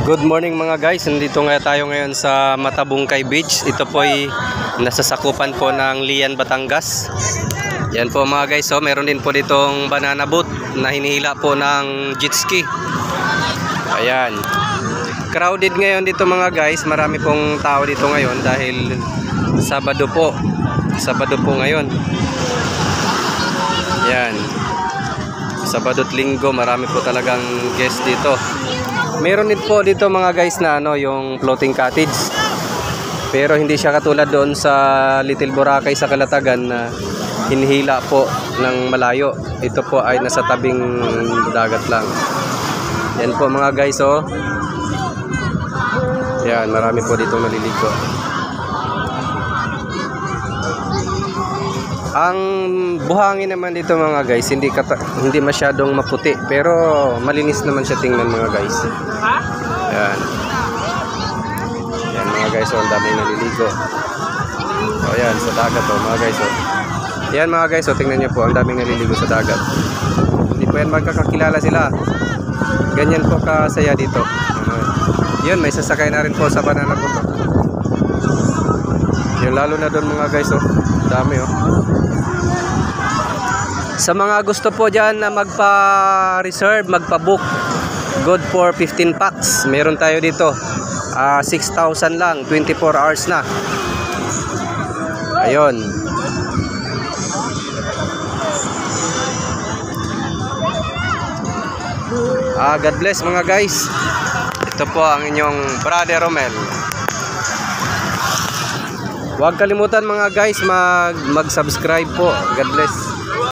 Good morning mga guys, nandito nga tayo ngayon sa Matabungkay Beach. Ito po ay nasasakupan po ng Lian, Batangas. Yan po mga guys, so meron din po ditong banana boat na hinihila po ng jet ski. Ayan. Crowded ngayon dito mga guys, marami pong tao dito ngayon dahil Sabado po. Sabado po ngayon. Yan. Sabado at Linggo, marami po talagang guest dito. Meron din po dito mga guys na yung floating cottage. Pero hindi siya katulad doon sa Little Boracay sa Calatagan na hinihila po ng malayo. Ito po ay nasa tabing dagat lang. Yan po mga guys, oh. Yan, marami po dito maliligo. Ang buhangin naman dito mga guys, hindi masyadong maputi, pero malinis naman siya tingnan mga guys. Yan. Yan mga guys, oh, ang daming naliligo. O yan, sa dagat oh, mga guys oh. Yan mga guys, oh, tingnan niyo po, ang daming naliligo sa dagat. Hindi po yan magkakakilala sila. Ganyan po kasaya dito. Yun, may sasakay na rin po sa banana boat. Yun, lalo na doon mga guys oh. Dami oh. Sa mga gusto po dyan na magpa-reserve, magpa-book, good for 15 packs. Meron tayo dito. 6,000 lang, 24 hours na. Ayun. God bless mga guys. Ito po ang inyong Brother Romel. Huwag kalimutan mga guys mag-subscribe po. God bless.